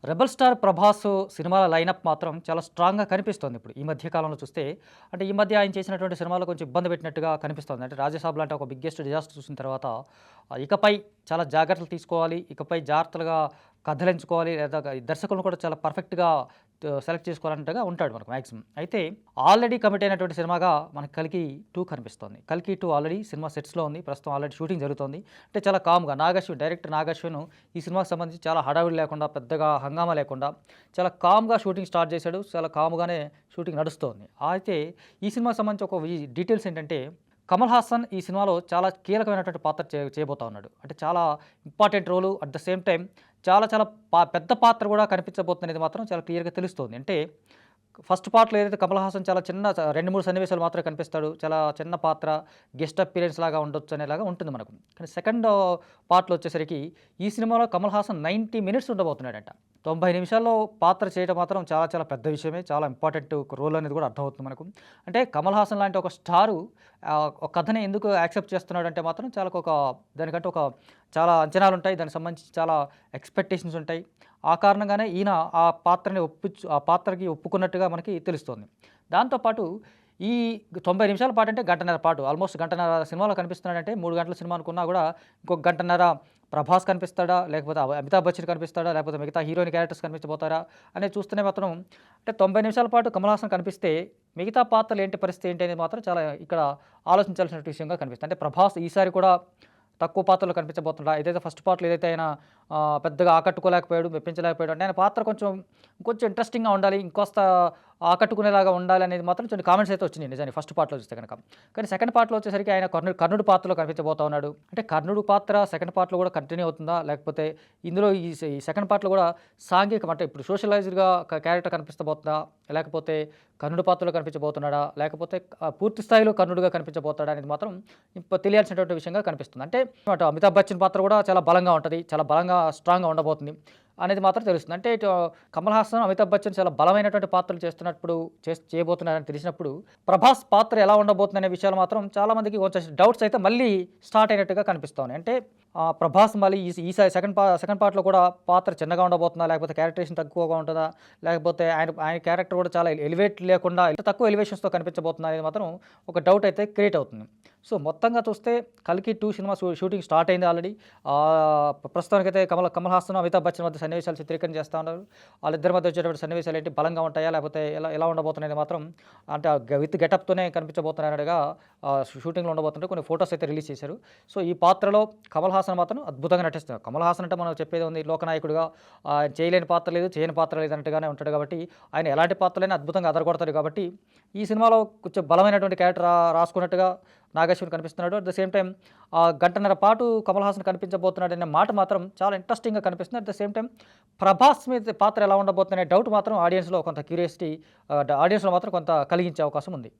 'Rebel star' 'Prabhas' సినిమాల lineup మాత్రం చాలా స్ట్రాంగ్‌గా కనిపిస్తోంది ఇప్పుడు. ఈ మధ్య కాలంలో చూస్తే అంటే ఈ మధ్య ఆయన చేసినటువంటి సినిమాలు కొంచెం ఇబ్బంది పెట్టినట్టుగా కనిపిస్తోంది. అంటే 'రాజసాబ్' లాంటి ఒక బిగ్గెస్ట్ డిజాస్టర్ చూసిన తర్వాత ఇకపై చాలా జాగ్రత్తలు తీసుకోవాలి. ఇకపై జాగ్రత్తలుగా కథలెంచుకోవాలి. లేదా దర్శకులను కూడా చాలా పర్ఫెక్ట్‌గా సెలెక్ట్ చేసుకోవాలన్నట్టుగా ఉంటాడు మనకు మాక్సిమం. అయితే ఆల్రెడీ కమిట్ అయినటువంటి సినిమాగా మనకు 'కల్కి 2' కనిపిస్తోంది. 'కల్కి 2' ఆల్రెడీ సినిమా సెట్స్‌లో ఉంది. ప్రస్తుతం ఆల్రెడీ షూటింగ్ జరుగుతోంది. అంటే చాలా కామ్‌గా డైరెక్టర్ నాగశ్విన్ ఈ సినిమాకి సంబంధించి చాలా హడావిడి లేకుండా, పెద్దగా హంగామా లేకుండా చాలా కామ్‌గా షూటింగ్ స్టార్ట్ చేశాడు. చాలా కామ్‌గానే షూటింగ్ నడుస్తోంది. అయితే ఈ సినిమాకి సంబంధించి ఒక డీటెయిల్స్ ఏంటంటే, కమల్ హాసన్ ఈ సినిమాలో చాలా కీలకమైనటువంటి పాత్ర చేయబోతా ఉన్నాడు. అంటే చాలా important role, at the same time చాలా చాలా పెద్ద పాత్ర కూడా కనిపించబోతుందనేది మాత్రం చాలా క్లియర్‌గా తెలుస్తోంది. అంటే ఫస్ట్ పార్ట్‌లో ఏదైతే కమల్ హాసన్ చాలా చిన్న 2, 3 సన్నివేశాలు మాత్రమే కనిపిస్తాడు. చాలా చిన్న పాత్ర, గెస్ట్ అపియరెన్స్ లాగా ఉండొచ్చు అనేలాగా ఉంటుంది మనకు. కానీ సెకండ్ పార్ట్‌లో వచ్చేసరికి ఈ సినిమాలో కమల్ హాసన్ 90 మినిట్స్ ఉండబోతున్నాడంట. 90 నిమిషాల్లో పాత్ర చేయడం మాత్రం చాలా చాలా పెద్ద విషయమే. చాలా ఇంపార్టెంట్ ఒక రోల్ అనేది కూడా అర్థమవుతుంది మనకు. అంటే కమల్ హాసన్ లాంటి ఒక స్టారు ఒక కథని ఎందుకు యాక్సెప్ట్ చేస్తున్నాడంటే మాత్రం దానికంటే ఒక చాలా అంచనాలుంటాయి. దానికి సంబంధించి చాలా ఎక్స్‌పెక్టేషన్స్ ఉంటాయి. ఆ కారణంగానే ఈయన ఆ పాత్రకి ఒప్పుకున్నట్టుగా మనకి తెలుస్తోంది. దాంతో పాటు ఈ 90 నిమిషాల పాటంటే గంటన్నర పాటు, ఆల్మోస్ట్ గంటన్నర సినిమాలో కనిపిస్తున్నాడంటే 3 గంటల సినిమా అనుకున్నా కూడా ఇంకొక గంటన్నర ప్రభాస్ కనిపిస్తాడా? లేకపోతే అమితాబ్ బచ్చన్ కనిపిస్తాడా? లేకపోతే మిగతా హీరోయిన్ క్యారెక్టర్స్ కనిపించబోతారా? అనేది చూస్తేనే మాత్రం అంటే 90 నిమిషాల పాటు కమల్ హాసన్ కనిపిస్తే మిగతా పాత్రలు పరిస్థితి ఏంటి అనేది మాత్రం చాలా ఇక్కడ ఆలోచించాల్సిన విషయంగా కనిపిస్తుంది. అంటే ప్రభాస్ ఈసారి కూడా తక్కువ పాత్రలో కనిపించబోతున్నాడా? ఏదైతే ఫస్ట్ పార్ట్‌లో ఏదైతే ఆయన పెద్దగా ఆకట్టుకోలేకపోయాడు, మెప్పించలేకపోయాడు అంటే ఆయన పాత్ర కొంచెం ఇంట్రెస్టింగ్‌గా ఉండాలి. ఇంకొస్త ఆకట్టుకునేలాగా ఉండాలి అనేది మాత్రం కొన్ని కామెంట్స్ అయితే వచ్చినాయి నిజానికి ఫస్ట్ పార్ట్‌లో చూస్తే గనక. కానీ సెకండ్ పార్ట్‌లో వచ్చేసరికి ఆయన కర్ణుడి పాత్రలో కనిపించబోతా ఉన్నాడు. అంటే కర్ణుడు పాత్ర సెకండ్ పార్ట్‌లో కూడా కంటిన్యూ అవుతుందా? లేకపోతే ఇందులో ఈ సెకండ్ పార్ట్‌లో కూడా సాంఘికం అంటే ఇప్పుడు సోషలైజ్డ్‌గా క్యారెక్టర్ కనిపించబోతుందా? లేకపోతే కర్ణుడి పాత్రలో కనిపించబోతున్నాడా? లేకపోతే పూర్తి స్థాయిలో కర్ణుడిగా కనిపించబోతాడా? అనేది మాత్రం తెలియాల్సినటువంటి విషయంగా కనిపిస్తుంది. అంటే అటు అమితాబ్ బచ్చన్ పాత్ర కూడా చాలా బలంగా ఉంటది. చాలా బలంగా స్ట్రాంగ్‌గా ఉండబోతుంది అనేది మాత్రం తెలుస్తుంది. అంటే ఇటు కమల్ హాసన్, అమితాబ్ బచ్చన్ చాలా బలమైనటువంటి పాత్రలు చేయబోతున్నారని తెలిసినప్పుడు ప్రభాస్ పాత్ర ఎలా ఉండబోతుందనే విషయాలు మాత్రం చాలామందికి కొంచెం డౌట్స్ అయితే మళ్ళీ స్టార్ట్ అయినట్టుగా కనిపిస్తా ఉన్నాయి. అంటే ప్రభాస్ మళ్ళీ ఈసారి సెకండ్ పార్ట్‌లో కూడా పాత్ర చిన్నగా ఉండబోతుందా? లేకపోతే క్యారెక్టరేషన్ తక్కువగా ఉంటదా? లేకపోతే ఆయన క్యారెక్టర్ కూడా చాలా ఎలివేట్ లేకుండా తక్కువ ఎలివేషన్స్‌తో కనిపించబోతుందా? అనేది మాత్రం ఒక డౌట్ అయితే క్రియేట్ అవుతుంది. సో మొత్తంగా చూస్తే 'కల్కి 2' సినిమా షూటింగ్ స్టార్ట్ అయింది ఆల్రెడీ. ప్రస్తుతానికైతే కమల్ హాసన్, అమితాబ్ బచ్చన్ మధ్య సన్నివేశాలు చిత్రీకరణ చేస్తా ఉన్నారు. వాళ్ళిద్దరి మధ్య వచ్చేటువంటి సన్నివేశాలు ఏంటి బలంగా ఉంటాయా? లేకపోతే ఎలా ఉండబోతున్నాయని మాత్రం అంటే విత్ గెటప్‌తోనే కనిపించబోతున్నారనగా షూటింగ్‌లో ఉండబోతుంటే కొన్ని ఫోటోస్ అయితే రిలీజ్ చేశారు. సో ఈ పాత్రలో కమల్ హాసన్ మాత్రం అద్భుతంగా నటిస్తున్నారు. కమల్ హాసన్ అంటే మనం చెప్పేది ఉంది లోకనాయకుడిగా చేయలేని పాత్ర లేదు, చేయని పాత్ర లేదు అన్నట్టుగానే ఉంటాడు కాబట్టి ఆయన ఎలాంటి పాత్రలైనా అద్భుతంగా అదరగొడతాడు కాబట్టి ఈ సినిమాలో కొంచెం బలమైనటువంటి క్యారెక్టర్ రాసుకున్నట్టుగా నాగేశ్వర్ కనిపిస్తున్నాడు. అట్ ద సేమ్ టైమ్ గంటన్నర పాటు కమల్ హాసన్ కనిపించబోతున్నాడనే మాట మాత్రం చాలా ఇంట్రెస్టింగ్‌గా కనిపిస్తుంది. At the same time Prabhas మీద పాత్ర ఎలా ఉండబోతుందనే డౌట్ మాత్రం ఆడియన్స్‌లో కొంత క్యూరియాసిటీ ఆడియన్స్‌లో మాత్రం కొంత కలిగించే అవకాశం ఉంది.